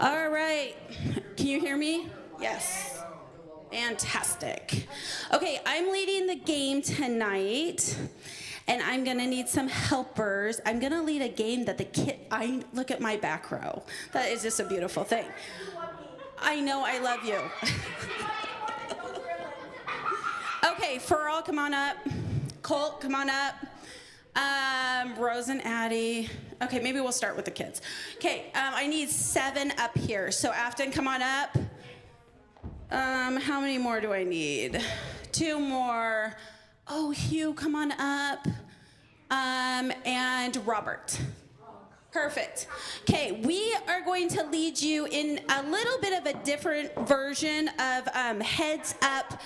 All right. Can you hear me? Yes. Fantastic. Okay, I'm leading the game tonight, and I'm gonna need some helpers. I'm gonna lead a game that the kid, look at my back row. That is just a beautiful thing. I know, I love you. Okay, Farrell, come on up. Colt, come on up. Rose and Addie. Okay, maybe we'll start with the kids. Okay, I need 7 up here. So Afton, come on up. How many more do I need? 2 more. Oh, Hugh, come on up. And Robert. Perfect. Okay, we are going to lead you in a little bit of a different version of Heads Up,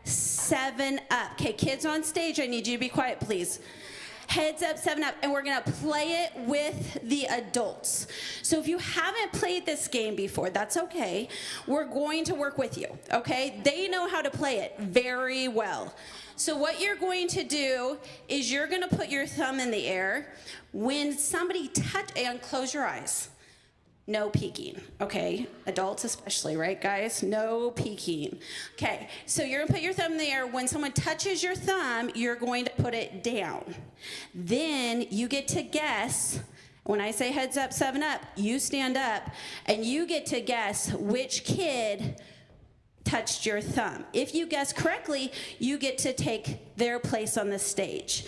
7 Up. Okay, kids on stage, I need you to be quiet, please. Heads Up, 7 Up, and we're gonna play it with the adults. So if you haven't played this game before, that's okay. We're going to work with you, okay? They know how to play it very well. So what you're going to do is you're gonna put your thumb in the air. When somebody and close your eyes. No peeking, okay? Adults especially, right, guys? No peeking. Okay, so you're gonna put your thumb in the air. When someone touches your thumb, you're going to put it down. Then you get to guess. When I say heads up, 7 up, you stand up, and you get to guess which kid touched your thumb. If you guess correctly, you get to take their place on the stage.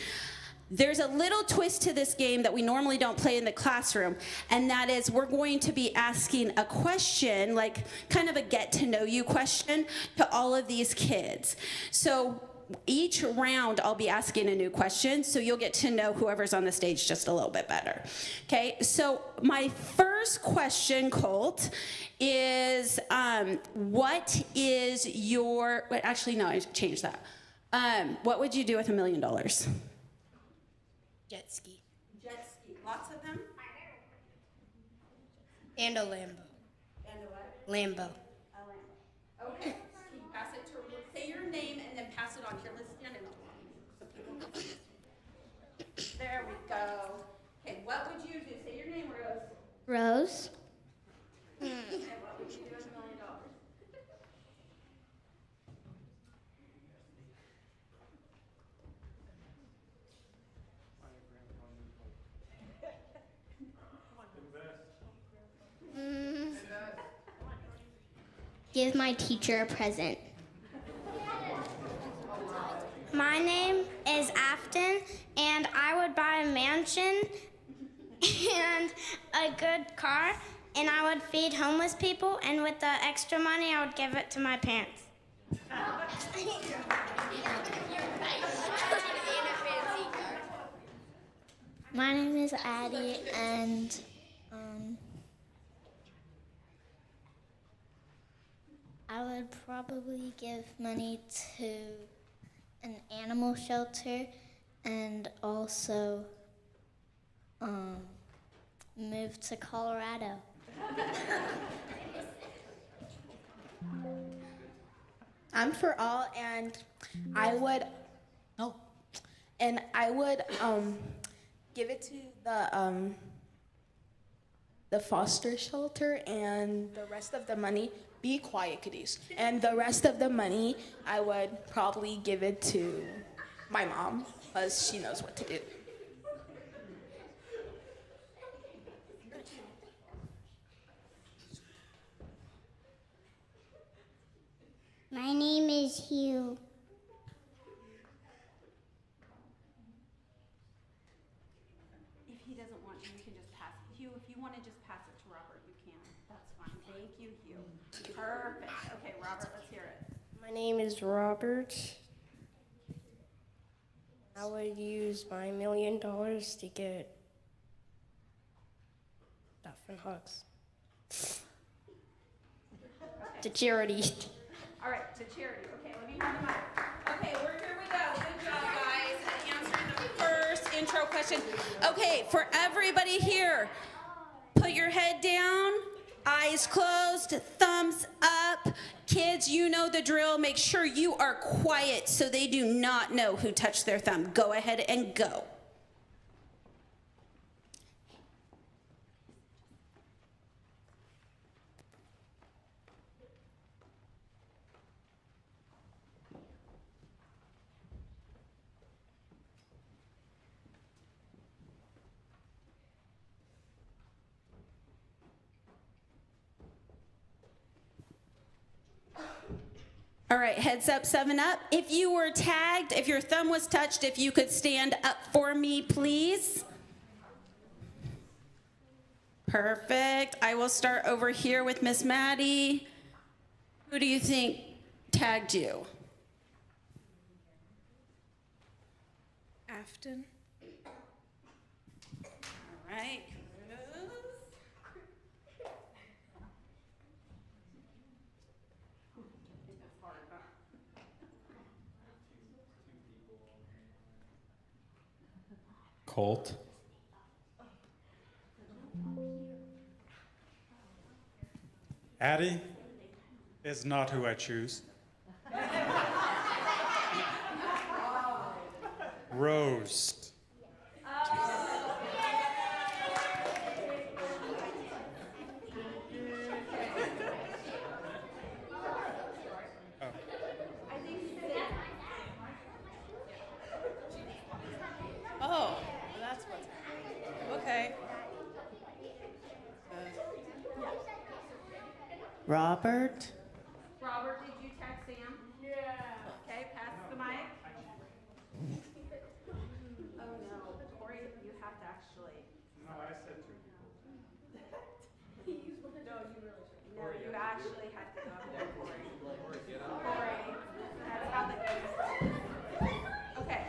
There's a little twist to this game that we normally don't play in the classroom, and that is we're going to be asking a question, like kind of a get-to-know-you question, to all of these kids. So each round I'll be asking a new question, so you'll get to know whoever's on the stage just a little bit better. Okay, so my first question, Colt, is what is your, wait, actually no, I changed that. What would you do with $1 million? Jet ski. Jet ski. Lots of them? And a Lambo. And a what? Lambo. A Lambo. Okay. Can you pass it to, say your name and then pass it on here. Let's stand in so people can see. There we go. Okay, what would you do? Say your name, Rose. Rose. And what would you do with $1 million? Give my teacher a present. My name is Afton, and I would buy a mansion and a good car, and I would feed homeless people, and with the extra money, I would give it to my parents. My name is Addie, and I would probably give money to an animal shelter and also move to Colorado. I'm for all, and I would give it to the foster shelter, and the rest of the money, be quiet, kiddies. And the rest of the money, I would probably give it to my mom, because she knows what to do. My name is Hugh. If he doesn't want to, you can just pass it. Hugh, if you want to just pass it to Robert, you can. That's fine. Thank you, Hugh. Perfect. Okay, Robert, let's hear it. My name is Robert. I would use my $1 million to get stuff and hugs. To charity. All right, to charity. Okay, let me hand them out. Okay, here we go. Good job, guys, at answering the first intro question. Okay, for everybody here, put your head down, eyes closed, thumbs up. Kids, you know the drill. Make sure you are quiet so they do not know who touched their thumb. Go ahead and go. All right, heads up, 7 up. If you were tagged, if your thumb was touched, if you could stand up for me, please. Perfect. I will start over here with Miss Maddie. Who do you think tagged you? Afton. All right. Colt. Addie is not who I choose. Rose. Oh, that's what's happening. Okay. Robert? Robert, did you tag Sam? Yeah. Okay, pass the mic. Oh no, Corey, you have to actually. No, I said two people. No, you actually have to go up there, Corey. Corey, that's how the game. Okay.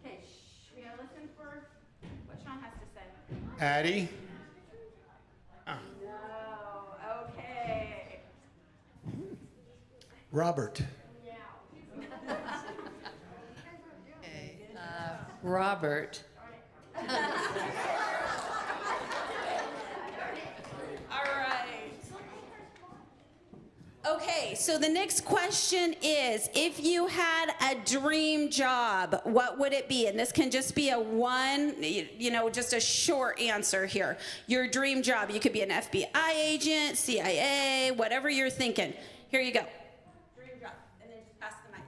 Okay, shh. We gotta listen for what Sean has to say. Addie. No. Okay. Robert. Robert. All right. Okay, so the next question is, if you had a dream job, what would it be? And this can just be a one, just a short answer here. Your dream job, you could be an FBI agent, CIA, whatever you're thinking. Here you go. Dream job, and then just pass the mic.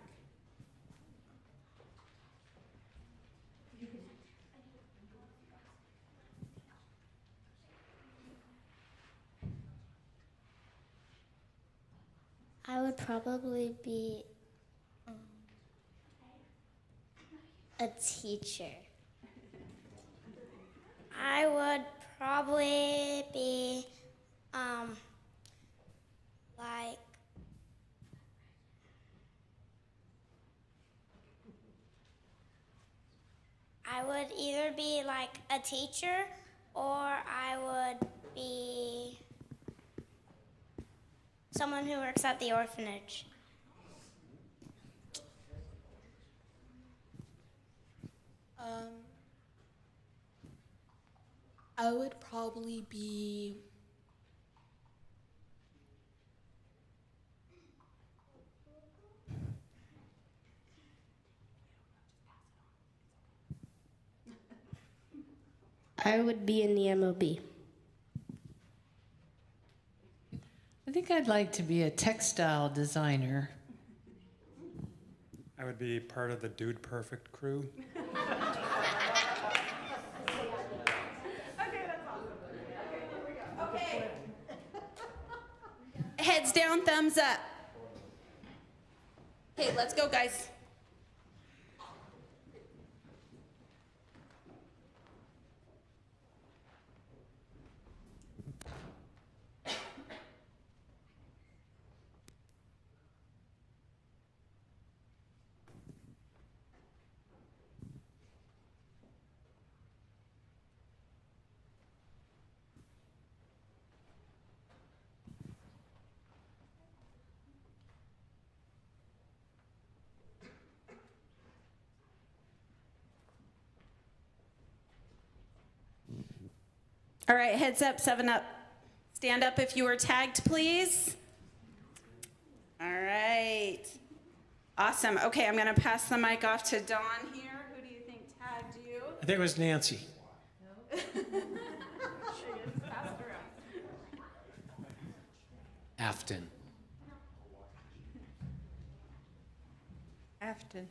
I would probably be a teacher. I would probably be like I would either be like a teacher or I would be someone who works at the orphanage. I would probably be I would be in the MOB. I think I'd like to be a textile designer. I would be part of the Dude Perfect crew. Okay. Heads down, thumbs up. Okay, let's go, guys. All right, heads up, 7 up. Stand up if you were tagged, please. All right. Awesome. Okay, I'm going to pass the mic off to Dawn here. Who do you think tagged you? I think it was Nancy. Afton. Afton.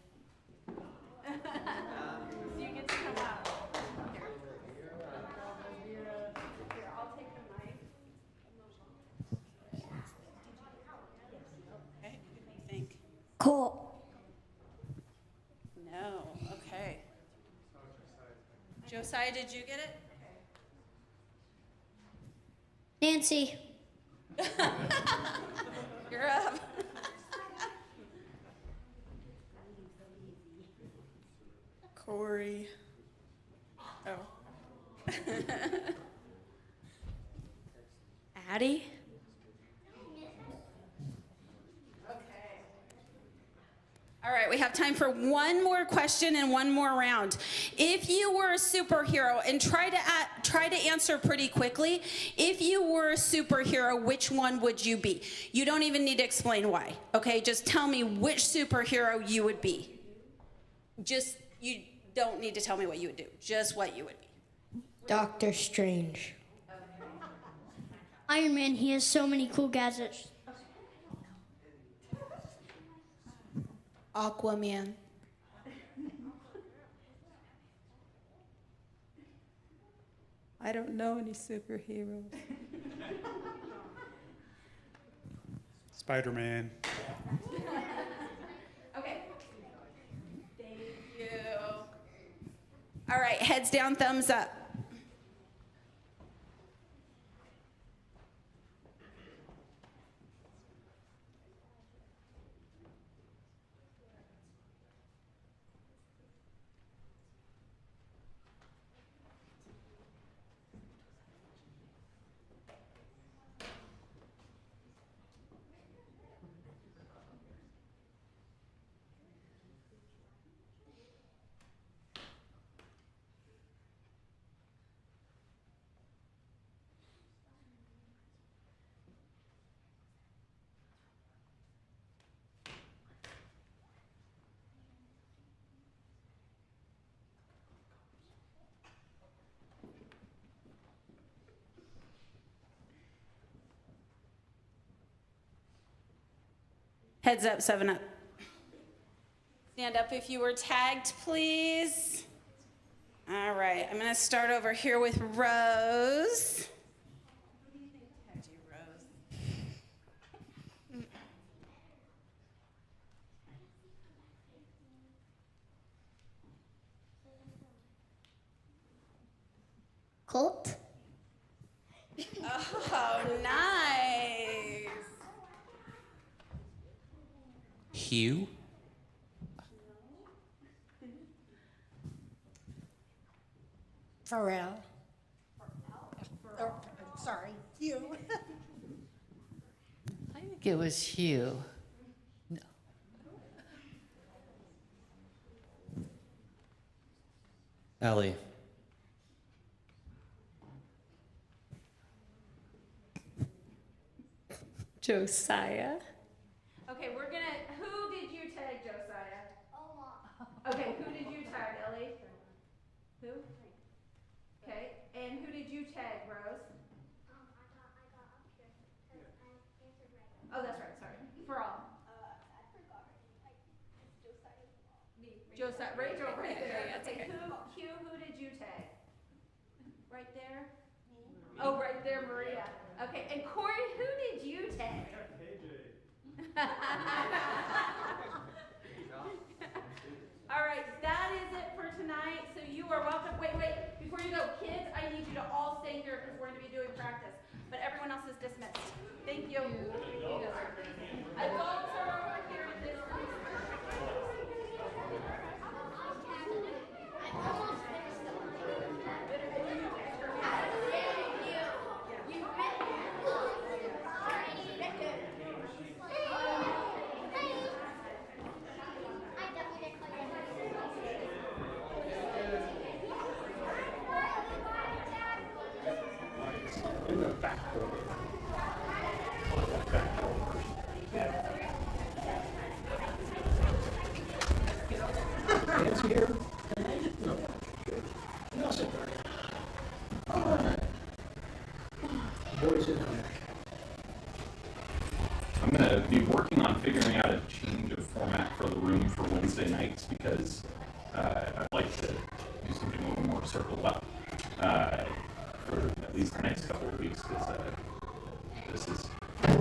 You get to come up. Here, I'll take the mic. Okay, who do you think? Josiah, did you get it? Nancy. You're up. Corey. Oh. Addie. All right, we have time for one more question and one more round. If you were a superhero, and try to answer pretty quickly. If you were a superhero, which one would you be? You don't even need to explain why. Okay, just tell me which superhero you would be. Just you don't need to tell me what you would do. Just what you would be. Doctor Strange. Iron Man, he has so many cool gadgets. Aquaman. I don't know any superheroes. Spider-Man. Okay. Thank you. All right, heads down, thumbs up. Heads up, 7 up. Stand up if you were tagged, please. All right, I'm gonna start over here with Rose. Who do you think tagged you, Rose? Colt. Oh, nice. Hugh. Pharrell. Sorry, you. I think it was Hugh. No. Ellie. Josiah. Okay, who did you tag, Josiah? Okay, who did you tag, Ellie? Who? Okay, and who did you tag, Rose? Oh, that's right, sorry. For all. Josiah, Rachel, right there. Okay, who did you tag? Right there? Oh, right there, Maria. Okay, and Corey, who did you tag? All right, that is it for tonight. So you are welcome. Wait, before you go, kids, I need you to all stay here because we're going to be doing practice. But everyone else is dismissed. Thank you. Adults are over here in this room. I'm going to be working on figuring out a change of format for the room for Wednesday nights because I'd like to do something a little more circled up for at least the next couple of weeks because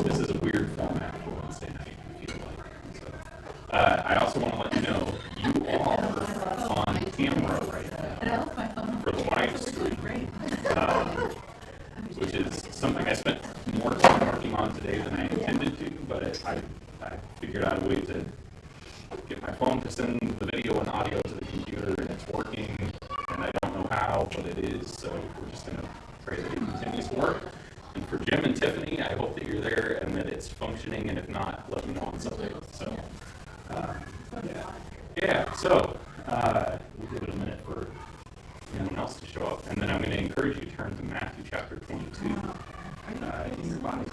this is a weird format for Wednesday night, I feel like. So, I also want to let you know you are on camera right now for the live today than I intended to, but I figured out a way to get my phone to send the video and audio to the computer, and it's working, and I don't know how, but it is, so we're just going to pray that it continues to work. And for Jim and Tiffany, I hope that you're there and that it's functioning, and if not, let me know on Sunday. So, so we'll give it a minute for anyone else to show up, and then I'm going to encourage you to turn to Matthew chapter 22 in your Bible.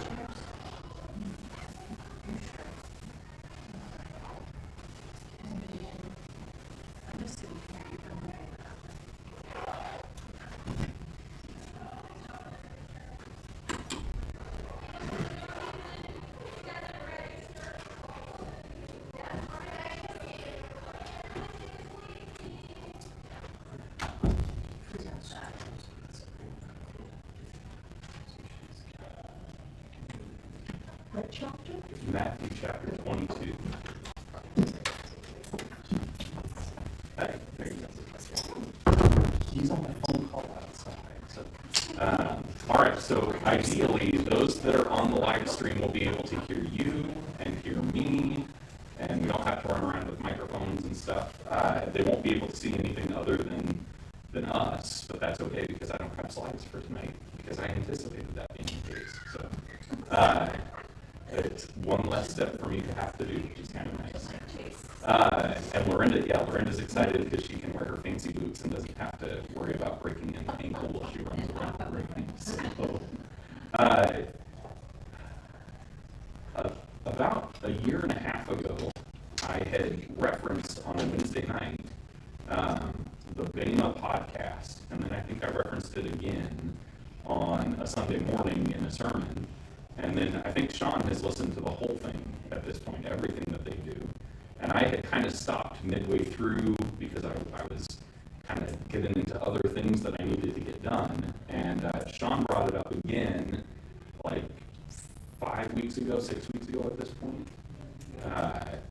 Matthew chapter 22. Hey, there you go. He's on my phone call outside. So, all right, so ideally, those that are on the live stream will be able to hear you and hear me, and we don't have to run around with microphones and stuff. They won't be able to see anything other than us, but that's okay because I don't have slides for tonight because I anticipated that being the case. So, it's one less step for me to have to do, which is kind of nice. And Lorenda's excited because she can wear her fancy boots and doesn't have to worry about breaking an ankle while she runs around the ring. So, about a year and a half ago, I had referenced on a Wednesday night the Bema podcast, and then I think I referenced it again on a Sunday morning in a sermon. And then I think Sean has listened to the whole thing at this point, everything that they do. And I had kind of stopped midway through because I was kind of getting into other things that I needed to get done. And Sean brought it up again like 6 weeks ago at this point.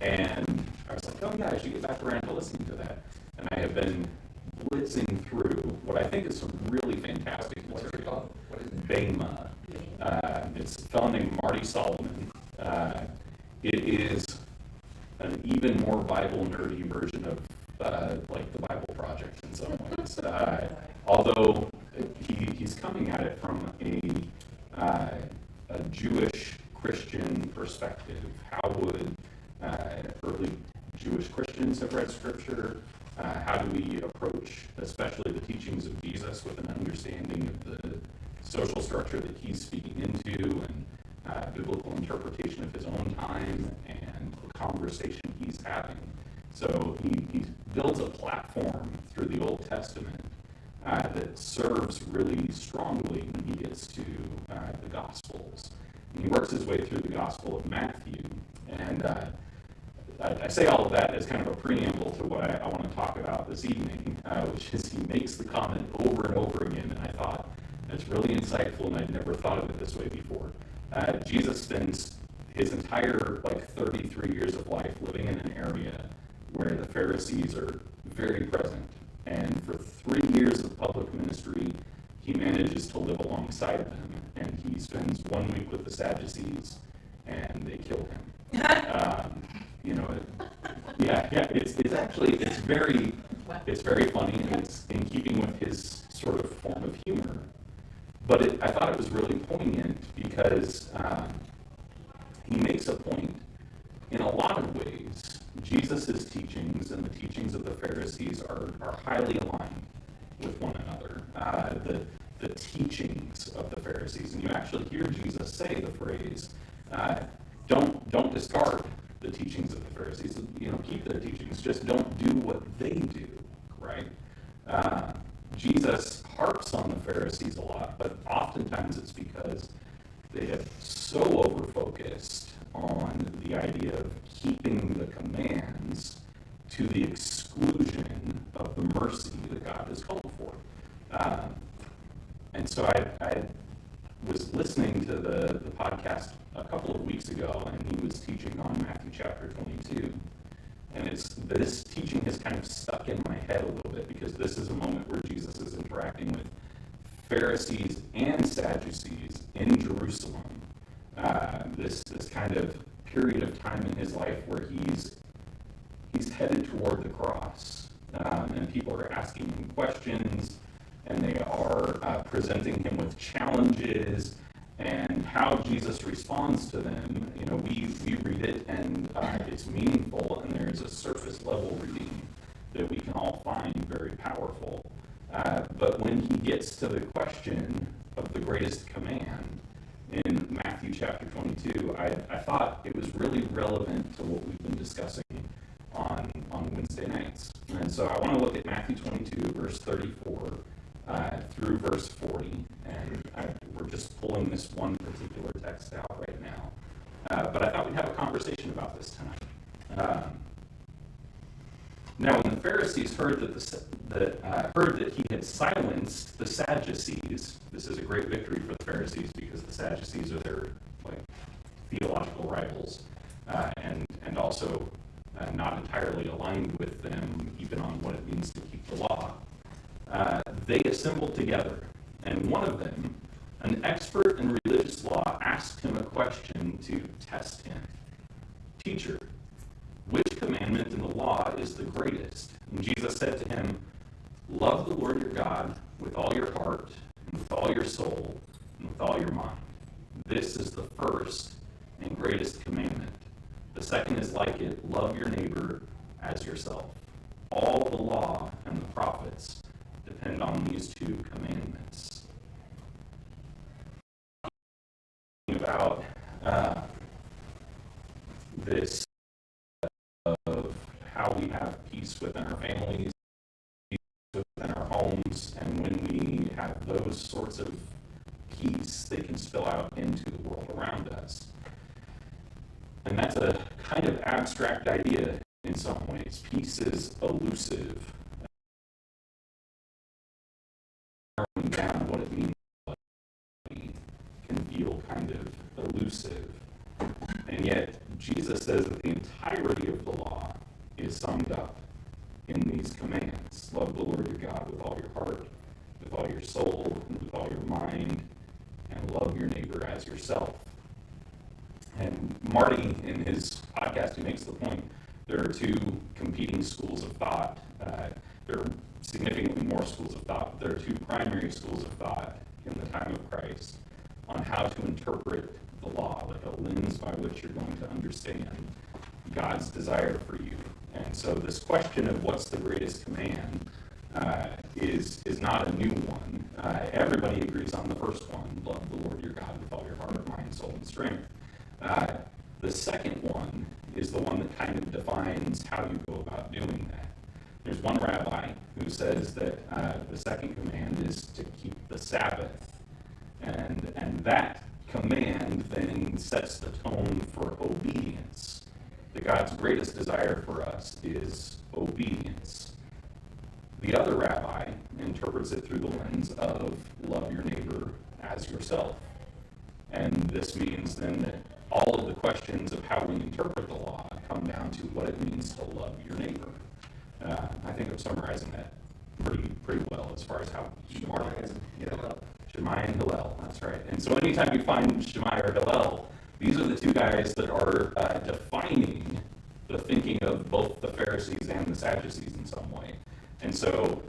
And I was like, oh yeah, I should get back around to listening to that. And I have been blitzing through what I think is some really fantastic material. What is it? Bema. It's a fellow named Marty Solomon. It is an even more Bible nerdy version of like the Bible Project in some ways. Although he's coming at it from a Jewish Christian perspective. How would early Jewish Christians have read Scripture? How do we approach especially the teachings of Jesus with an understanding of the social structure that he's speaking into, and biblical interpretation of his own time and the conversation he's having. So he builds a platform through the Old Testament that serves really strongly when he gets to the Gospels. And he works his way through the Gospel of Matthew. And I say all of that as kind of a preamble to what I want to talk about this evening, which is he makes the comment over and over again, and I thought, it's really insightful, and I'd never thought of it this way before. Jesus spends his entire 33 years of life living in an area where the Pharisees are very present. And for 3 years of public ministry, he manages to live alongside them. And he spends 1 week with the Sadducees, and they kill him. It's very funny, and it's in keeping with his sort of form of humor. But I thought it was really poignant because he makes a point. In a lot of ways, Jesus' teachings and the teachings of the Pharisees are highly aligned with one another. The teachings of the Pharisees, and you actually hear Jesus say the phrase, "Don't discard the teachings of the Pharisees. Keep their teachings. Just don't do what they do." Right? Jesus harps on the Pharisees a lot, but oftentimes it's because they have so over-focused on the idea of keeping the commands to the exclusion of the mercy that God has called for. And so I was listening to the podcast a couple of weeks ago, and he was teaching on Matthew chapter 22. And this teaching has kind of stuck in my head a little bit because this is a moment where Jesus is interacting with Pharisees and Sadducees in Jerusalem this kind of period of time in his life where he's headed toward the cross, and people are asking him questions, and they are presenting him with challenges, and how Jesus responds to them. You know, we read it, and it's meaningful, and there's a surface level reading that we can all find very powerful. But when he gets to the question of the greatest command in Matthew chapter 22, I thought it was really relevant to what we've been discussing on Wednesday nights. And so I want to look at Matthew 22, verse 34 through verse 40. And we're just pulling this one particular text out right now. But I thought we'd have a conversation about this tonight. Now, when the Pharisees heard that he had silenced the Sadducees, this is a great victory for the Pharisees because the Sadducees are their theological rivals, and also not entirely aligned with them even on what it means to keep the law. They assembled together, and one of them, an expert in religious law, asked him a question to test him. "Teacher, which commandment in the law is the greatest?" And Jesus said to him, "Love the Lord your God with all your heart, and with all your soul, and with all your mind. This is the first and greatest commandment. The second is like it, love your neighbor as yourself. All the law and the prophets depend on these two commandments." About this of how we have peace within our families, peace within our homes, and when we have those sorts of peace, they can spill out into the world around us. And that's a kind of abstract idea in some ways. Peace is elusive. Narrowing down what it means can feel kind of elusive. And yet, Jesus says that the entirety of the law is summed up in these commands. Love the Lord your God with all your heart, with all your soul, and with all your mind, and love your neighbor as yourself. And Marty, in his podcast, he makes the point, there are two competing schools of thought. There are significantly more schools of thought, but there are two primary schools of thought in the time of Christ on how to interpret the law, like a lens by which you're going to understand God's desire for you. And so this question of what's the greatest command is not a new one. Everybody agrees on the first one, love the Lord your God with all your heart, mind, soul, and strength. The second one is the one that kind of defines how you go about doing that. There's one rabbi who says that the second command is to keep the Sabbath. And that command then sets the tone for obedience. That God's greatest desire for us is obedience. The other rabbi interprets it through the lens of love your neighbor as yourself. And this means then that all of the questions of how we interpret the law come down to what it means to love your neighbor. I think I'm summarizing that pretty well as far as how Shammai and Hillel, that's right. And so anytime you find Shammai or Hillel, these are the two guys that are defining the thinking of both the Pharisees and the Sadducees in some way. And so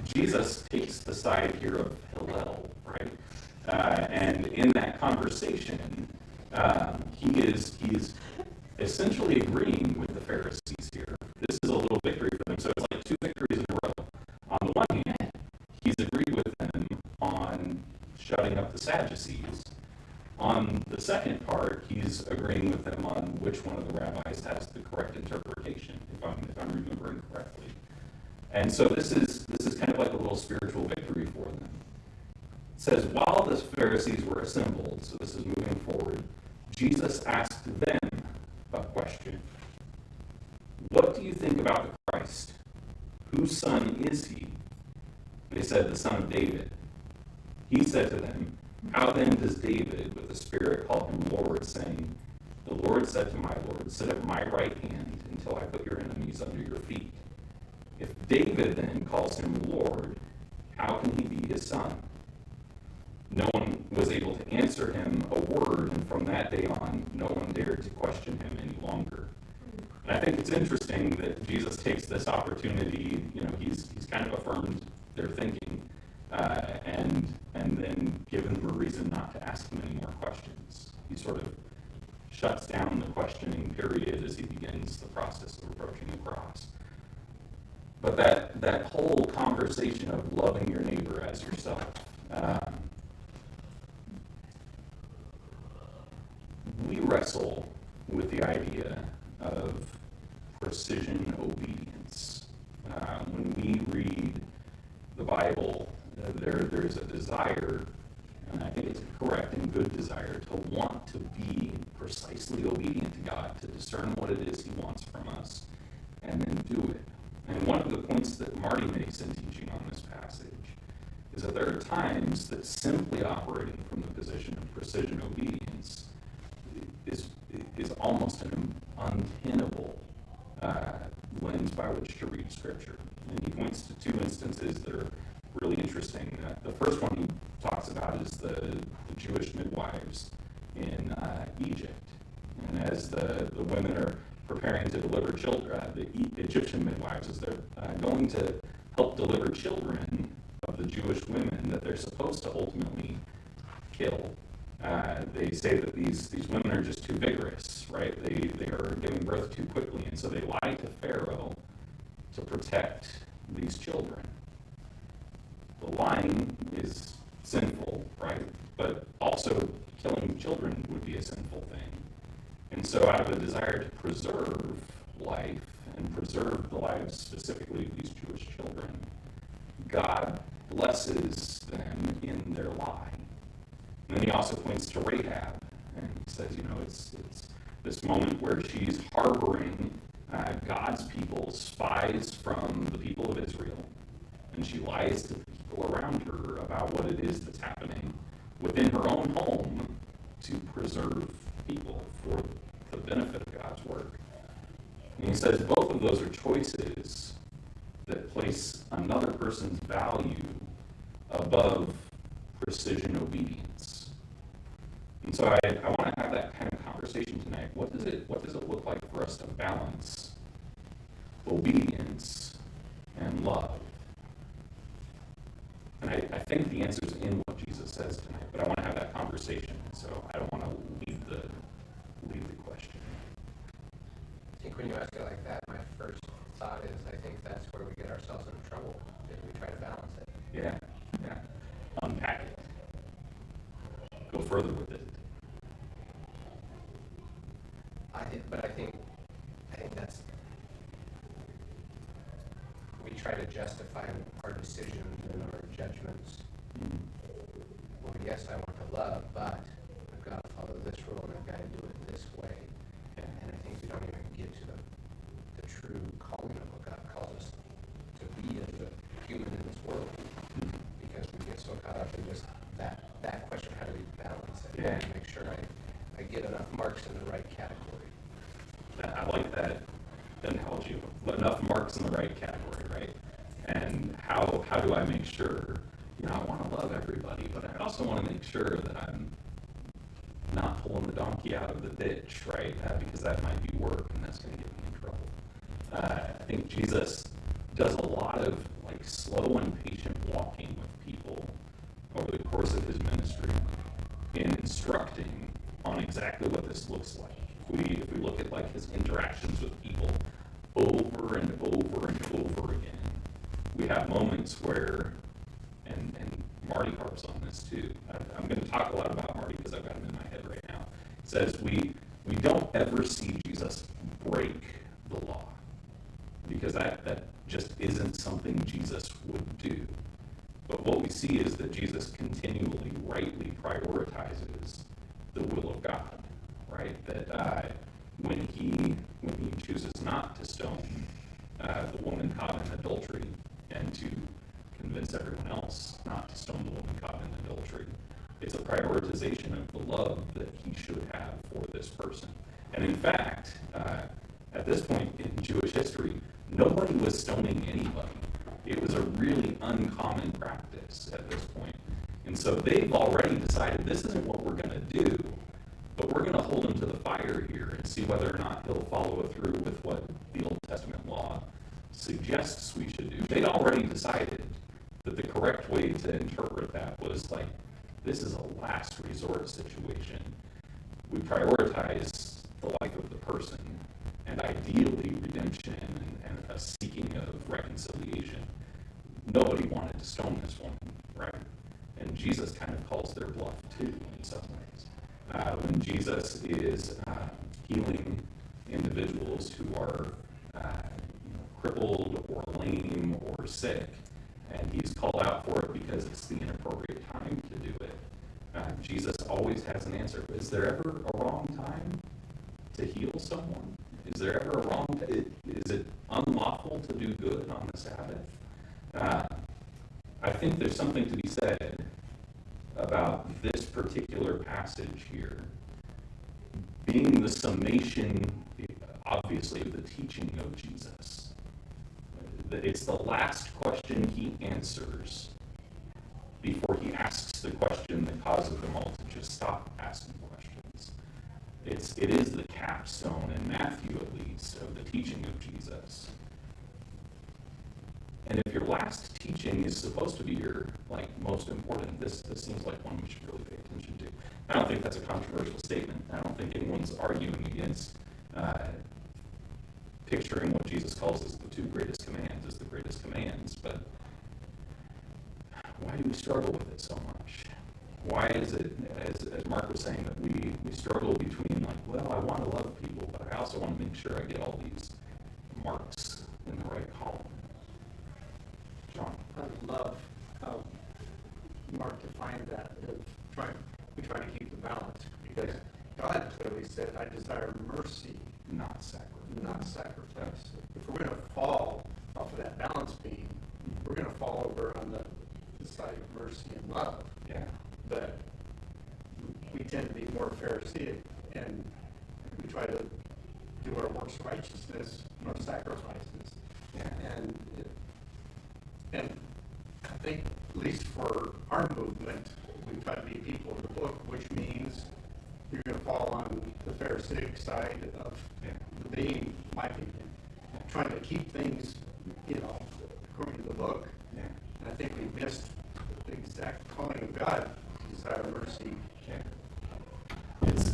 Jesus takes the side here of Hillel, right? And in that conversation, he is essentially agreeing with the Pharisees here. This is a little victory for them. So it's like two victories in a row. On the one hand, he's agreed with them on shutting up the Sadducees. On the second part, he's agreeing with them on which one of the rabbis has the correct interpretation, if I'm remembering correctly. And so this is kind of like a little spiritual victory for them. It says, while the Pharisees were assembled, so this is moving forward, Jesus asked them a question. What do you think about the Christ? Whose son is he? They said, the son of David. He said to them, how then does David, with the Spirit, call him Lord, saying, the Lord said to my Lord, sit at my right hand until I put your enemies under your feet. If David then calls him Lord, how can he be his son? No one was able to answer him a word, and from that day on, no one dared to question him any longer. And I think it's interesting that Jesus takes this opportunity, he's kind of affirmed their thinking, and then given them a reason not to ask him any more questions. He sort of shuts down the questioning period as he begins the process of approaching the cross. But that whole conversation of loving your neighbor as yourself, we wrestle with the idea of precision obedience. When we read the Bible, there's a desire, and I think it's a correct and good desire, to want to be precisely obedient to God, to discern what it is he wants from us, and then do it. And one of the points that Marty makes in teaching on this passage is that there are times that simply operating from the position of precision obedience is almost an untenable lens by which to read Scripture. And he points to two instances that are really interesting. The first one he talks about is the Jewish midwives in Egypt. And as the women are preparing to deliver children, the Egyptian midwives, as they're going to help deliver children of the Jewish women that they're supposed to ultimately kill, they say that these women are just too vigorous, right? They are giving birth too quickly, and so they lie to Pharaoh to protect these children. The lying is sinful, right? But also killing children would be a sinful thing. And so out of a desire to preserve life and preserve the lives specifically of these Jewish children, God blesses them in their lie. And then he also points to Rahab, and he says, it's this moment where she's harboring God's people, spies from the people of Israel, and she lies to the people around her about what it is that's happening within her own home to preserve people for the benefit of God's work. And he says both of those are choices that place another person's value above precision obedience. And so I want to have that kind of conversation tonight. What does it look like for us to balance obedience and love? And I think the answer is in what Jesus says tonight, but I want to have that conversation, so I don't want to leave the question. I think when you ask it like that, my first thought is I think that's where we get ourselves into trouble, if we try to balance it. Yeah. Unpack it. Go further with it. I think that's, we try to justify our decisions and our judgments. Well, yes, I want to love, but I've got to follow this rule and I've got to do it this way. And I think we don't even get to the true calling of what God calls us to be as a human in this world, because we get so caught up in just that question, how do we balance it? Yeah. And make sure I get enough marks in the right category. I like that analogy. Enough marks in the right category, right? And how do I make sure, I want to love everybody, but I also want to make sure that I'm not pulling the donkey out of the ditch, right? Because that might be work, and that's going to get me in trouble. I think Jesus does a lot of slow and patient walking with people over the course of his ministry in instructing on exactly what this looks like. If we look at his interactions with people over and over and over again, we have moments where, and Marty harps on this too. I'm going to talk a lot about Marty because I've got him in my head right now. It says we don't ever see Jesus break the law, because that just isn't something Jesus would do. But what we see is that Jesus continually, rightly prioritizes the will of God, right? That when he chooses not to stone the woman caught in adultery, and to convince everyone else not to stone the woman caught in adultery, it's a prioritization of the love that he should have for this person. And in fact, at this point in Jewish history, nobody was stoning anybody. It was a really uncommon practice at this point. And so they've already decided this isn't what we're going to do, but we're going fire here and see whether or not he'll follow through with what the Old Testament law suggests we should do. They'd already decided that the correct way to interpret that was like, this is a last resort situation. We prioritize the life of the person and ideally redemption and a seeking of reconciliation. Nobody wanted to stone this woman, right? And Jesus kind of calls their bluff too in some ways. When Jesus is healing individuals who are crippled or lame or sick, and he's called out for it because it's the inappropriate time to do it. Jesus always has an answer. Is there ever a wrong time to heal someone? Is there ever a wrong time? Is it unlawful to do good on the Sabbath? I think there's something to be said about this particular passage here being the summation, obviously, of the teaching of Jesus. It's the last question he answers before he asks the question that causes them all to just stop asking questions. It is the capstone, in Matthew at least, of the teaching of Jesus. And if your last teaching is supposed to be your most important, this seems like one we should really pay attention to. I don't think that's a controversial statement. I don't think anyone's arguing against picturing what Jesus calls as the two greatest commands as the greatest commands, but why do we struggle with it so much? Why is it, as Mark was saying, that we struggle between I want to love people, but I also want to make sure I get all these marks in the right column? John? I love how Mark defined that. We try to keep the balance because God clearly said, I desire mercy, not sacrifice. If we're going to fall off of that balance beam, we're going to fall over on the side of mercy and love. Yeah. But we tend to be more Pharisaic, and we try to do our works righteousness, our sacrifices. Yeah. And I think, at least for our movement, we try to be people of the book, which means you're going to fall on the Pharisaic side of the beam, in my opinion. Trying to keep things, according to the book. Yeah. And I think we missed the exact calling of God, desire mercy. Yeah.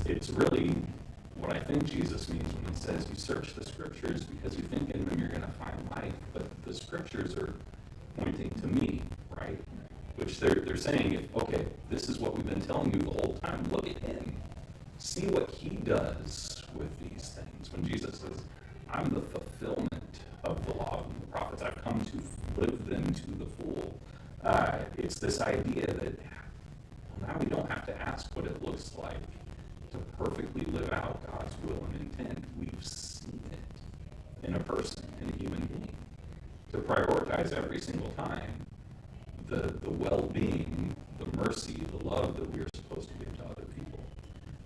It's really what I think Jesus means when he says you search the scriptures because you think in them you're going to find life, but the scriptures are pointing to me, right? Which they're saying, okay, this is what we've been telling you the whole time. Look at him. See what he does with these things. When Jesus says, I'm the fulfillment of the law and the prophets. I've come to live them to the full. It's this idea that now we don't have to ask what it looks like to perfectly live out God's will and intent. We've seen it in a person, in a human being. To prioritize every single time the well-being, the mercy, the love that we are supposed to give to other people.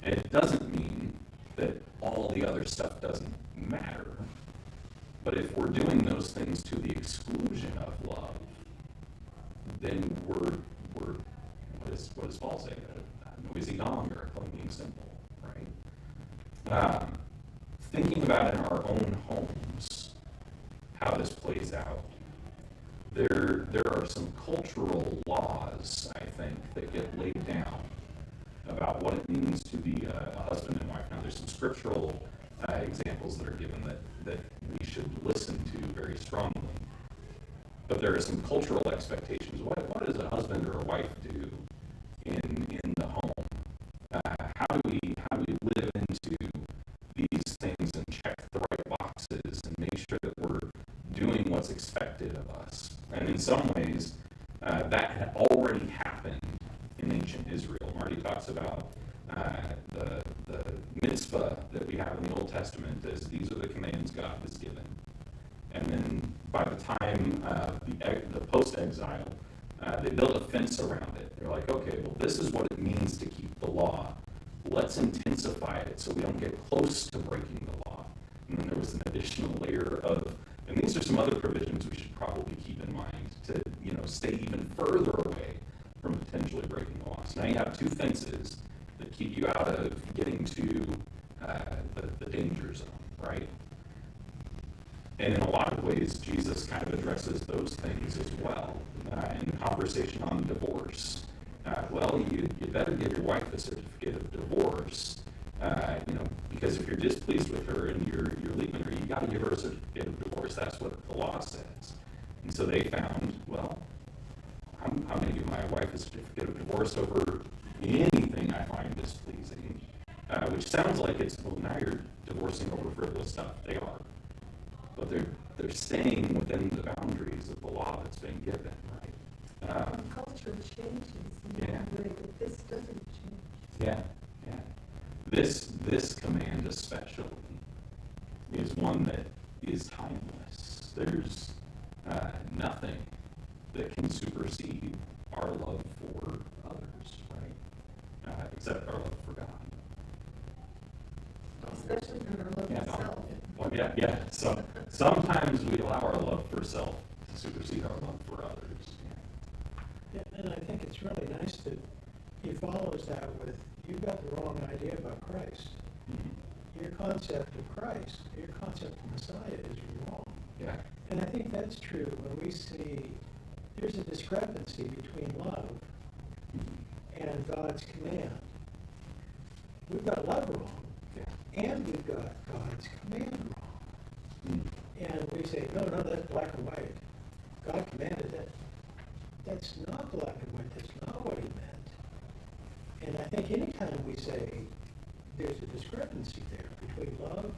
And it doesn't mean that all the other stuff doesn't matter. But if we're doing those things to the exclusion of love, then we're what does Paul say? A noisy gong or a clanging cymbal, right? Thinking about in our own homes how this plays out, there are some cultural laws, I think, that get laid down about what it means to be a husband and wife. Now, there's some scriptural examples that are given that we should listen to very strongly. But there are some cultural expectations. What does a husband or a wife do in the home? How do we live into these things and check the right boxes and make sure that we're doing what's expected of us? And in some ways, that had already happened in ancient Israel. Marty talks about the mitzvah that we have in the Old Testament as these are the commands God has given. And then by the time the post-exile, they built a fence around it. They're like, okay, well, this is what it means to keep the law. Let's intensify it so we don't get close to breaking the law. And then there was an additional layer of, and these are some other provisions we should probably keep in mind to, stay even further away from potentially breaking the law. So now you have two fences that keep you out of getting to the danger zone, right? And in a lot of ways, Jesus kind of addresses those things as well. In the conversation on divorce, well, you better give your wife a certificate of divorce, because if you're displeased with her and you're leaving her, you got to give her a certificate of divorce. That's what the law says. And so they found, well, I'm going to give my wife a certificate of divorce over anything I find displeasing, which sounds like it's, well, now you're divorcing over frivolous stuff. They are. But they're staying within the boundaries of the law that's been given, right? Culture changes in Yeah. a way that this doesn't change. Yeah. This command especially is one that is timeless. There's nothing that can supersede our love for others, right? Except our love for God. Especially in our love of self. Well, yeah. So sometimes we allow our love for self to supersede our love for others. Yeah, and I think it's really nice that he follows that with, you've got the wrong idea about Christ. Mm-hmm. Your concept of Christ, your concept of Messiah is wrong. Yeah. And I think that's true when we see there's a discrepancy between love and God's command. We've got love wrong, and we've got God's command wrong. And we say, no, that's black and white. God commanded it. That's not black and white. That's not what he meant. And I think anytime we say there's a discrepancy there between love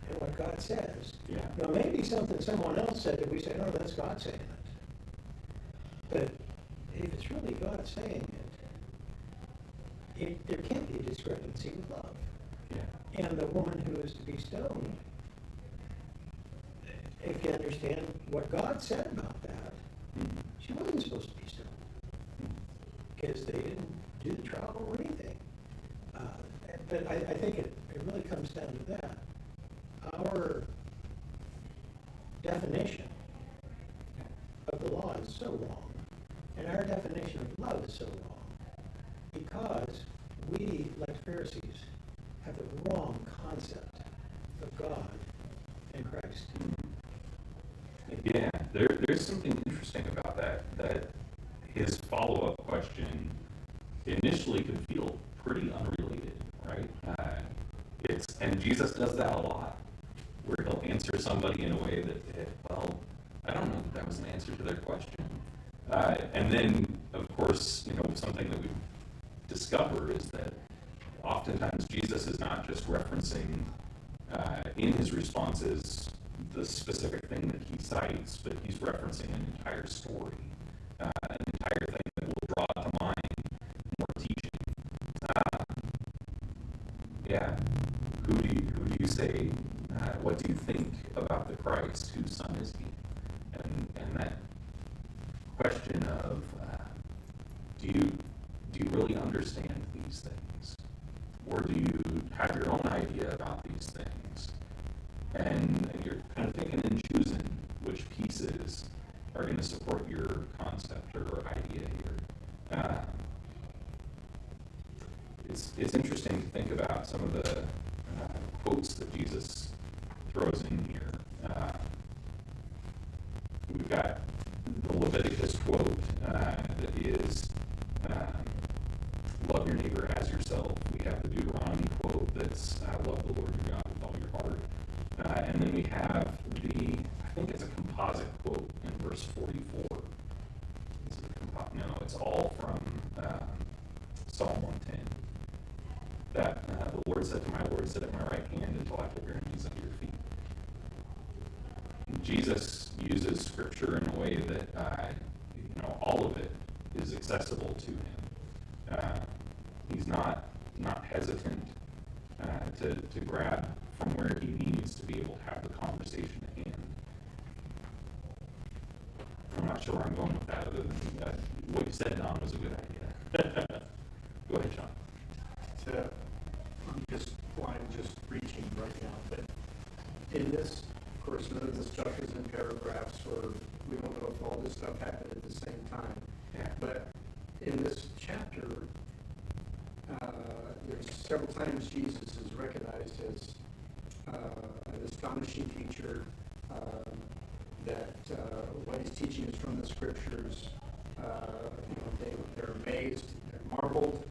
and what God says, now maybe something someone else said that we say, no, that's God saying it. But if it's really God saying it, there can't be a discrepancy with love. Yeah. And the woman who is to be stoned, if you understand what God said about that, she wasn't supposed to be stoned because they didn't do the trial or anything. But I think it really comes down to that. Our definition of the law is so wrong, and our definition of love is so wrong, because we, like Pharisees, have the wrong concept of God and Christ. Yeah, there's something interesting about that his follow-up question initially could feel pretty unrelated, right? And Jesus does that a lot, where he'll answer somebody in a way that, well, I don't know that was an answer to their question. And then, of course, something that we discover is that oftentimes Jesus is not just referencing in his responses the specific thing that he cites, but he's referencing an entire story, an entire thing that will draw to mind more teaching. Who do you say? What do you think about the Christ? Whose son is he? And that question of do you really understand these things, or do you have your own idea about these things? And you're kind of picking and choosing which pieces are going to support your concept or idea here. It's interesting to think about some of the quotes that Jesus throws in here. We've got the Leviticus quote that is love your neighbor as yourself. We have the Deuteronomy quote that's love the Lord your God with all your heart. And then we have I think it's a composite quote in verse 44. No, it's all from Psalm 110. That the Lord said to my Lord, sit at my right hand until I put your enemies under your feet. Jesus uses Scripture in a way that all of it is accessible to him. He's not hesitant to grab from where he needs to be able to have the conversation at hand. I'm not sure where I'm going with that, other than what you said, Don, was a good idea. Go ahead, John. I'm just reaching right now, but in this, of course, none of the stuff is in paragraphs, or we don't know if all this stuff happened at the same time. Yeah. But in this chapter, there's several times Jesus is recognized as an astonishing teacher, that what he's teaching is from the scriptures. They're amazed, they're marveled,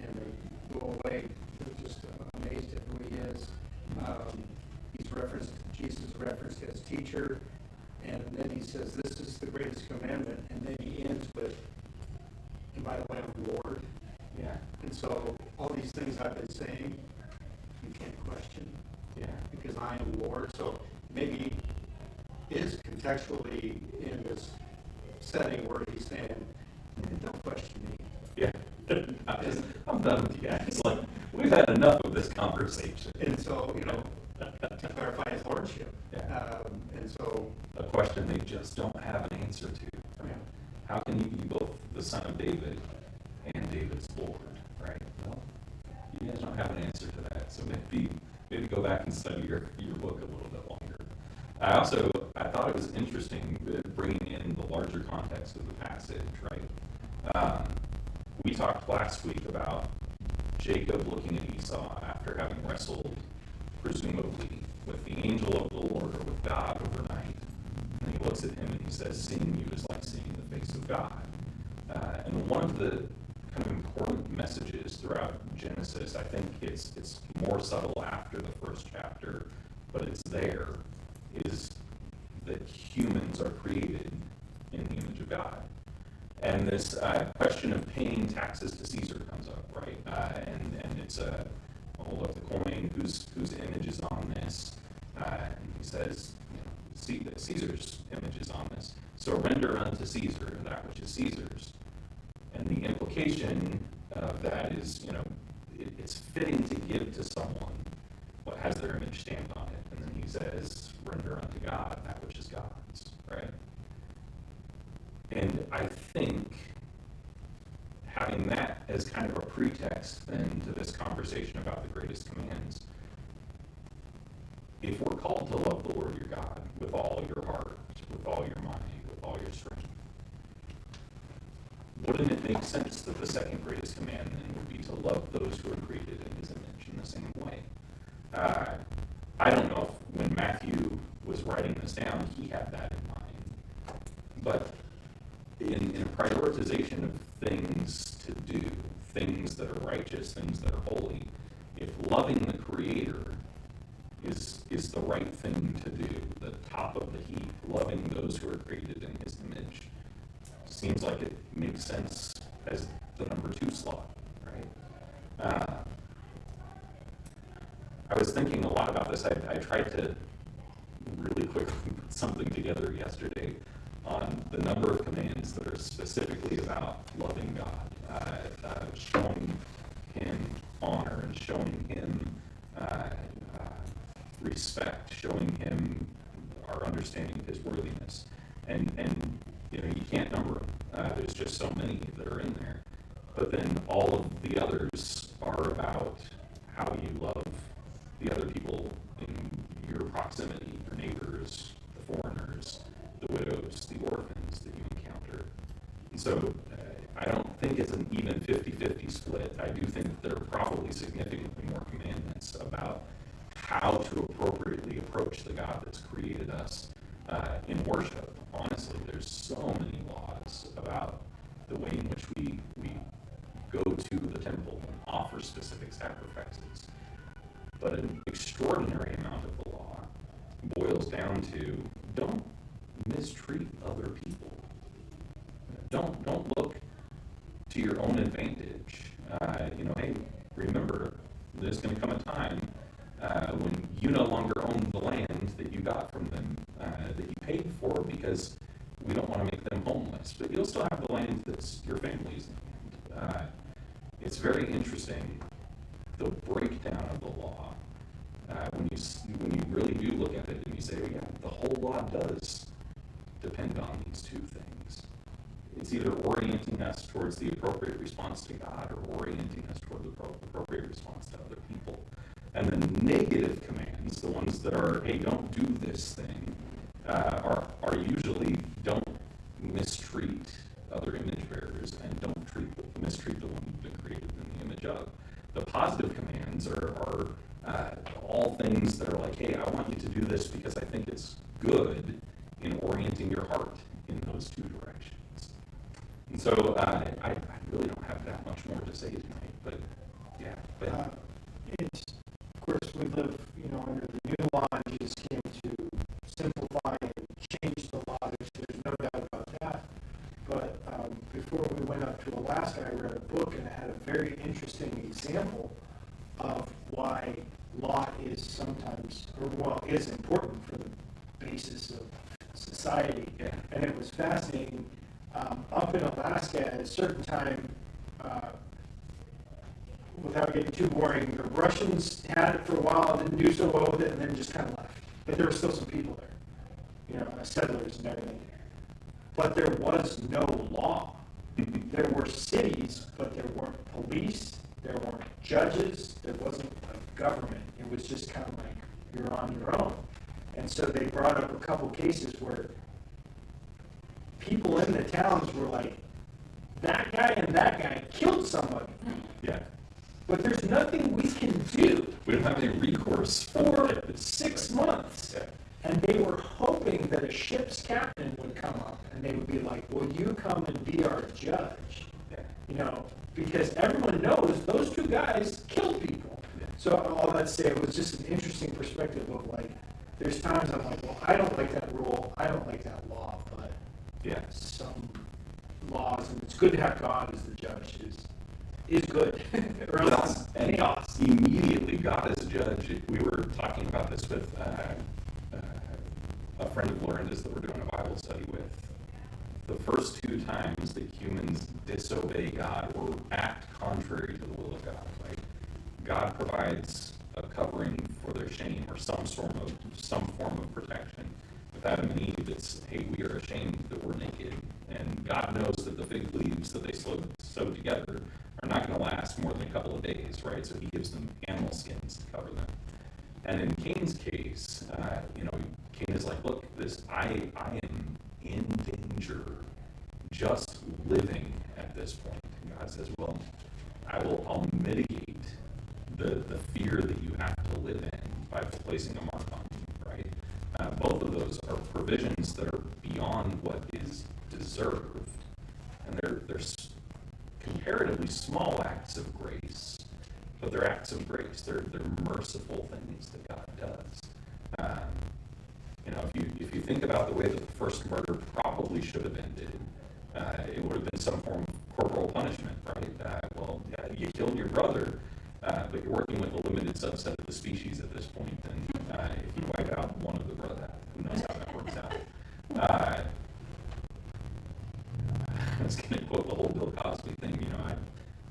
and they go away. They're just amazed at who he is. Jesus referenced as teacher, and then he says, this is the greatest commandment, and then he ends with, and by the way, I'm Lord. Yeah. And so all these things I've been saying, you can't question. Yeah. Because I am Lord. So maybe is contextually in this setting where he's saying, don't question me. Yeah. I'm done with you guys. Like, we've had enough of this conversation. And so, to clarify his lordship. Yeah. And so, a question they just don't have an answer to. Right? How can you be both the son of David and David's Lord? Right? Well, you guys don't have an answer to that. So maybe go back and study your book a little bit longer. I thought it was interesting bringing in the larger context of the passage, right? We talked last week about Jacob looking at Esau after having wrestled, presumably, with the angel of the Lord or with God overnight. And he looks at him and he says, seeing you is like seeing the face of God. And one of the kind of important messages throughout Genesis, I think it's more subtle after the first chapter, but it's there, is that humans are created in the image of God. And this question of paying taxes to Caesar comes up, right? And it's hold up the coin, whose image is on this? And he says, Caesar's image is on this. So render unto Caesar that which is Caesar's. And the implication of that is, it's fitting to give to someone what has their image stamped on it. And then he says, render unto God that which is God's, right? And I think having that as kind of a pretext then to this conversation about the greatest commands, if we're called to love the Lord your God with all your heart, with all your mind, with all your strength, wouldn't it make sense that the second greatest command then would be to love those who are created in his image in the same way? I don't know if when Matthew was writing this down, he had that in mind. But in a prioritization of things to do, things that are righteous, things that are holy, if loving the Creator is the right thing to do, the top of the heap, loving those who are created in his image, seems like it makes sense as the number 2 slot, right? I was thinking a lot about this. I tried to really quickly put something together yesterday on the number of commands that are specifically about loving God, showing him honor and showing him respect, showing him our understanding of his worthiness. And you can't number them. There's just so many that are in there. But then all of the others are about how you love the other people in your proximity, your neighbors, the foreigners, the widows, the orphans that you encounter. And so I don't think it's an even 50-50 split. I do think that there are probably significantly more commandments about how to appropriately approach the God that's created us in worship. Honestly, there's so many laws about the way in which we go to the temple and offer specific sacrifices. But an extraordinary amount of the law boils down to don't mistreat other people. Don't look to your own advantage. Hey, remember, there's going to come a time when you no longer own the land that you got from them, that you paid for, because we don't want to make them homeless. But you'll still have the land that's your family's land. It's very interesting, the breakdown of the law. When you really do look at it and you say, yeah, the whole law does depend on these 2 things. It's either orienting us towards the appropriate response to God or orienting us toward the appropriate response to other people. And the negative commands, the ones that are, hey, don't do this thing, are usually don't mistreat other image bearers and don't mistreat the one you've been created in the image of. The positive commands are things that are like, hey, I want you to do this because I think it's good, in orienting your heart in those two directions. And so I really don't have that much more to say tonight, but yeah. But, It's, of course, we live, under the new law, and Jesus came to simplify and change the law. There's no doubt about that. But before we went up to Alaska, I read a book, and it had a very interesting example of why law is sometimes, is important for the basis of society. Yeah. And it was fascinating. Up in Alaska, at a certain time, without getting too boring, the Russians had it for a while, didn't do so well with it, and then just kind of left. But there were still some people there, settlers and everything. But there was no law. There were cities, but there weren't police, there weren't judges, there wasn't a government. It was just kind of like you're on your own. And so they brought up a couple cases where people in the towns were like, that guy and that guy killed somebody. yeah. But there's nothing we can do We don't have any recourse for 6 months. Yeah. And they were hoping that a ship's captain would come up and they would be like, will you come and be our judge? Yeah. Because everyone knows those two guys killed people. Yeah. So all that to say, it was just an interesting perspective of like, there's times I'm like, well, I don't like that rule, I don't like that law, but Yeah. some laws, and it's good to have God as the judge, is good. Or else And chaos. immediately, God as a judge, we were talking about this with a friend of Lorenda's that we're doing a Bible study with. The first two times that humans disobey God or act contrary to the will of God, right? God provides a covering for their shame or some form of protection. With Adam and Eve, it's, hey, we are ashamed that we're naked. And God knows that the fig leaves that they sewed together are not going to last more than a couple of days, right? So he gives them animal skins to cover them. And in Cain's case, Cain is like, look, I am in danger just living at this point. And God says, well, I'll mitigate the fear that you have to live in by placing a mark on you, right? Both of those are provisions that are beyond what is deserved. And they're comparatively small acts of grace, but they're acts of grace. They're merciful things that God does. If you think about the way that the first murder probably should have ended, it would have been some form of corporal punishment, right? You killed your brother, but you're working with a limited subset of the species at this point, and if you wipe out one of the brother, who knows how that works out. I was going to quote the whole Bill Cosby thing,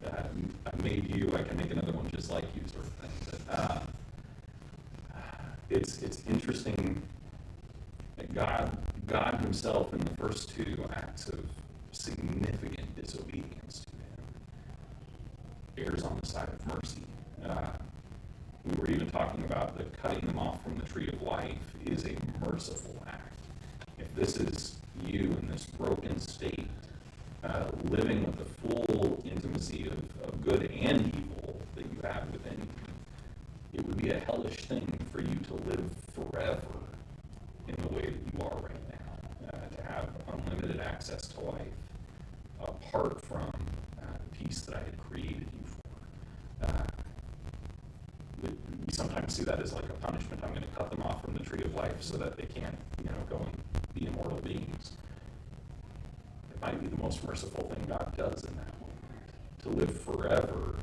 I made you, I can make another one just like you, sort of thing. But it's interesting that God himself in the first two acts of significant disobedience to him errs on the side of mercy. We were even talking about the cutting them off from the tree of life is a merciful act. If this is you in this broken state, living with the full intimacy of good and evil that you have within you, it would be a hellish thing for you to live forever in the way that you are right now, to have unlimited access to life apart from the peace that I had created you for. We sometimes see that as like a punishment. I'm going to cut them off from the tree of life so that they can't, go and be immortal beings. It might be the most merciful thing God does in that moment. To live forever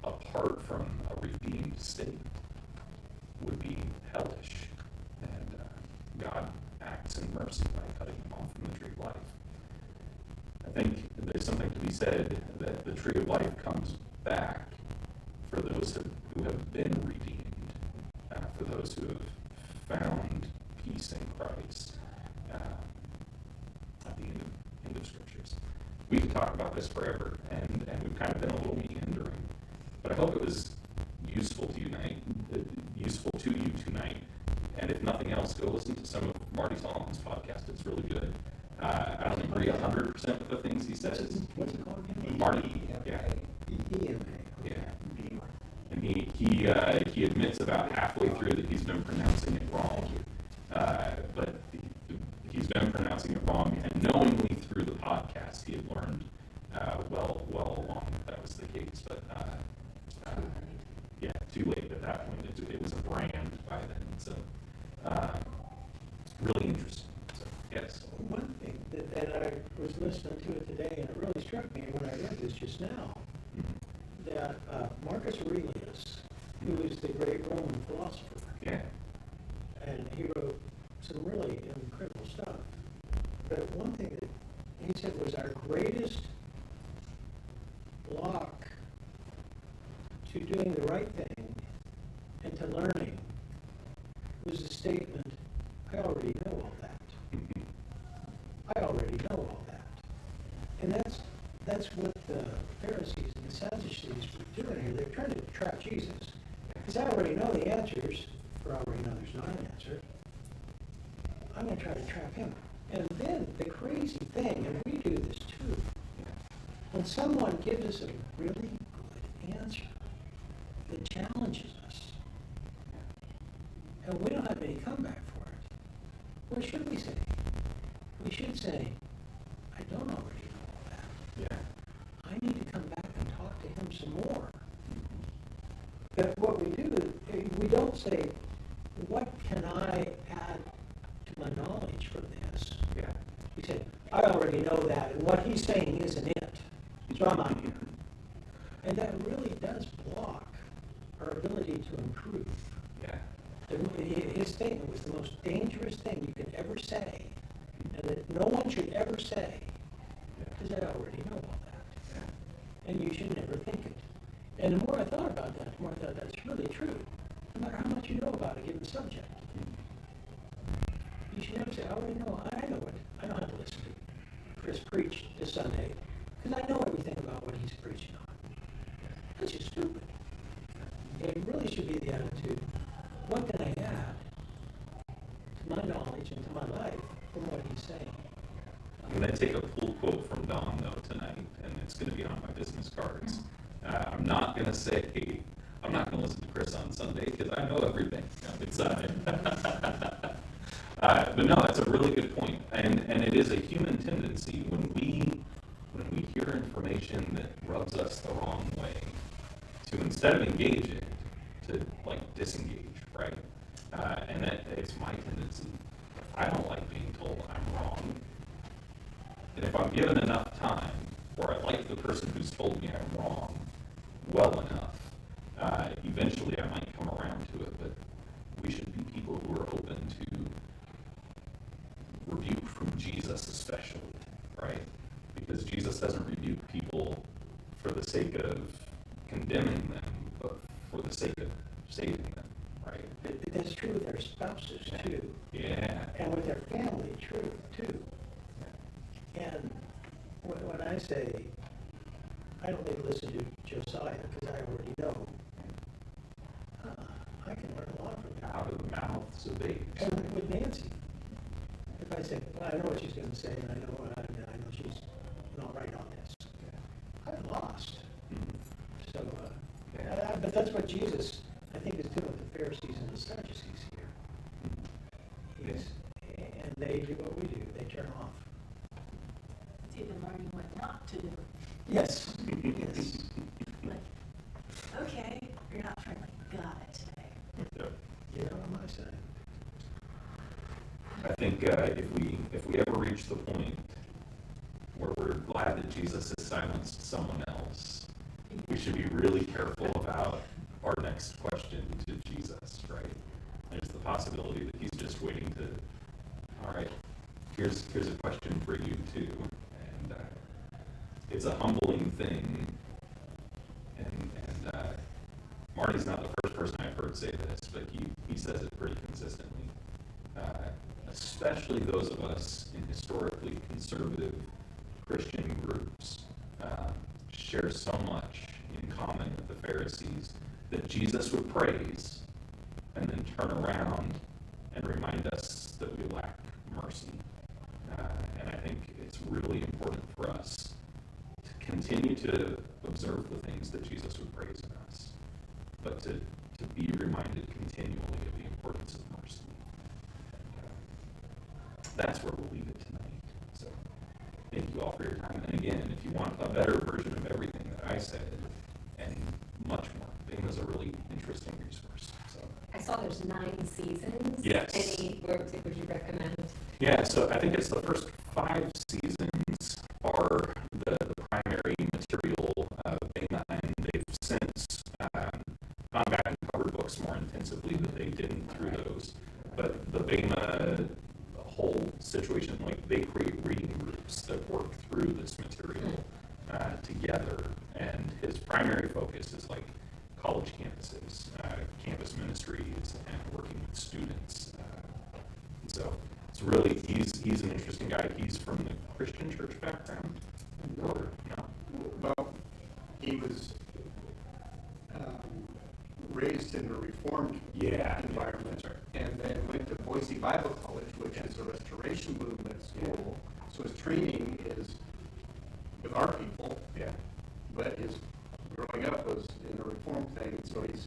apart from a redeemed state would be hellish. And God acts in mercy by cutting them off from the tree of life. I think there's something to be said that the tree of life comes back for those who have been redeemed, for those who have found peace in Christ at the end of Scriptures. We could talk about this forever, and we've kind of been a little meandering, but I hope it was useful to you tonight. And if nothing else, go listen to some of Marty Solomon's podcast. It's really good. I don't agree 100% with the things he says. What's it called again? Marty, yeah. EMA. Yeah. And he he admits about halfway through that he's been pronouncing it wrong. But he's been pronouncing it wrong, and knowingly through the podcast, he had learned well along that was the case. But yeah, too late at that point. It was a brand by then. So really interesting. So, yes. One thing that I was listening to it today, and it really struck me when I read this just now, that Marcus Aurelius, who was the great Roman philosopher, Yeah. and he wrote some really incredible stuff. But one thing that he said was our greatest block to doing the right thing and to learning was the statement, I already know all that. I already know all that. And that's what the Pharisees and the Sadducees were doing here. They're trying to trap Jesus. Because I already know the answers, or I already know there's not an answer. I'm going to try to trap him. And then the crazy thing, and we do this too, when someone gives us a really good answer that challenges us, and we don't have any comeback for it, what should we say? We should say, I don't already know all that. Yeah. I need to come back and talk to him some more. But what we do is we don't say, what can I add to my knowledge from this? Yeah. We say, I already know that, and what he's saying isn't it. So I'm not here. And that really does block our ability to improve. Yeah. His statement was the most dangerous thing you could ever say, and that no one should ever say, because I already know all that. And you should never think it. And the more I thought about that, the more I thought that's really true. No matter how much you know about a given subject. You should never say, I already know, I know it. I don't have to listen to Chris preach this Sunday, because I know everything about what he's preaching on. That's just stupid. It really should be the attitude, what can I add to my knowledge and to my life from what he's saying? I'm going to take a pull quote from Don, though, tonight, and it's going to be on my business cards. I'm not going to say, I'm not going to listen to Chris on Sunday because I know everything. I'm excited. But no, that's a really good point. And it is a human tendency when we hear information that rubs us the wrong way, to instead of engaging, to like disengage, right? And that it's my tendency. I don't like being told I'm wrong. And if I'm given enough time, or I like the person who's told me I'm wrong well enough, eventually I might come around to it. But we should be people who are open to rebuke from Jesus especially, right? Because Jesus doesn't rebuke people for the sake of condemning them, but for the sake of saving them, right? That's true with their spouses, too. Yeah. And with their family, true, too. And when I say, I don't need to listen to Josiah because I already know, I can learn a lot from him. Out of the mouths of babes. And with Nancy, if I say, well, I know what she's going to say, and I know she's not right on this, I'm lost. So, but that's what Jesus, I think, is doing with the Pharisees and the Sadducees here. And they do what we do, they turn off. It's even learning what not to do. Yes. Yes. Like, okay, you're not friendly. Got it today. You're on my side. I think if we ever reach the point where we're glad that Jesus has silenced someone else, we should be really careful about our next question to Jesus, right? There's the possibility that he's just waiting to, all right, here's a question for you too. And it's a humbling thing. And Marty's not the first person I've heard say this, but he says it pretty consistently. Especially those of us in historically conservative Christian groups share so much in common with the Pharisees that Jesus would praise and then turn around and remind us that we lack mercy. And I think it's really important for us to continue to observe the things that Jesus would praise in us, but to to be reminded continually of the importance of mercy. That's where we'll leave it tonight. So thank you all for your time. And again, if you want a better version of everything that I said and much more, Bing is a really interesting resource. So I saw there's 9 seasons. yes. Any books that would you recommend? Yeah, so I think it's the first 5 seasons are the primary material of Bema, and they've since gone back and covered books more intensively, but they didn't through those. But the Bema whole situation, like they create reading groups that work through this material together, and his primary focus is like college campuses, campus ministries, and working with students. And so it's really, he's an interesting guy. He's from the Christian church background, or no? Well, he was raised in a Reformed environment, and then went to Boise Bible College, which is a Restoration Movement school. So his training is with our people, but his growing up was in a Reformed thing, and so he's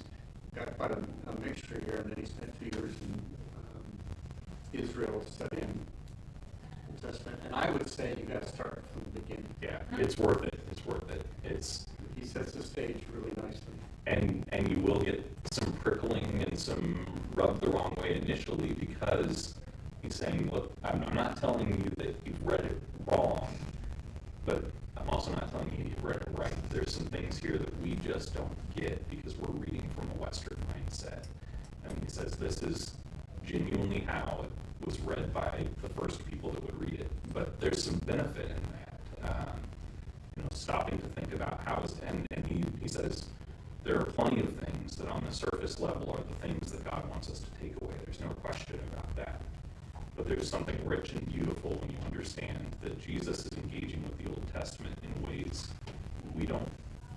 got quite a mixture here. And then he spent 2 years in Israel studying Old Testament. And I would say you got to start from the beginning. Yeah, it's worth it. It's worth it. He sets the stage really nicely. And you will get some prickling and some rub the wrong way initially, because he's saying, look, I'm not telling you that you've read it wrong, but I'm also not telling you you've read it right. There's some things here that we just don't get because we're reading from a Western mindset. And he says this is genuinely how it was read by the first people that would read it. But there's some benefit in that. Stopping to think about how is, and he says there are plenty of things that on the surface level are the things that God wants us to take away. There's no question about that. But there's something rich and beautiful when you understand that Jesus is engaging with the Old Testament in ways we don't,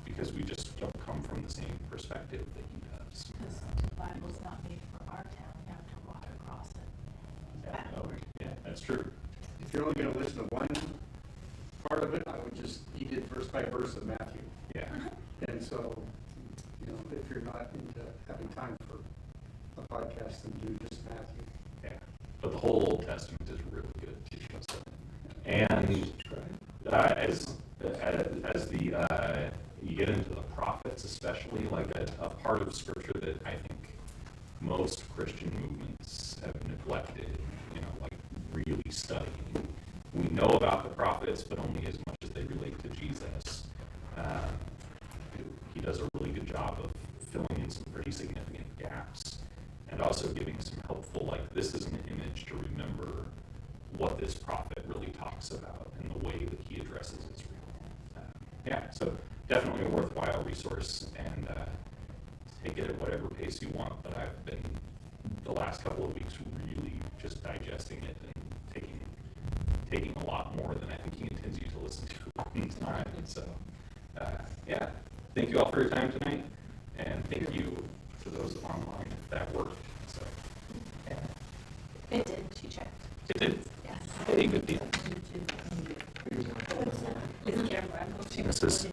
because we just don't come from the same perspective that he does. Because the Bible's not made for our town. You have to walk across it backward. Yeah, that's true. If you're only going to listen to one part of it, I would he did verse by verse of Matthew. Yeah. And so, if you're not into having time for a podcast, then do just Matthew. Yeah. But the whole Old Testament is really good too. So. And as the you get into the prophets, especially, like a part of Scripture that I think most Christian movements have neglected, like really studying. We know about the prophets, but only as much as they relate to Jesus. He does a really good job of filling in some pretty significant gaps, and also giving some helpful, like, this is an image to remember what this prophet really talks about and the way that he addresses Israel. So definitely a worthwhile resource, and take it at whatever pace you want, but I've been, the last couple of weeks, really just digesting it and taking a lot more than I think he intends you to listen to in time. So, thank you all for your time tonight, and thank you to those online if that worked. So, It did. She checked. It did? Yes. Hey, good deal. Is the camera on? This is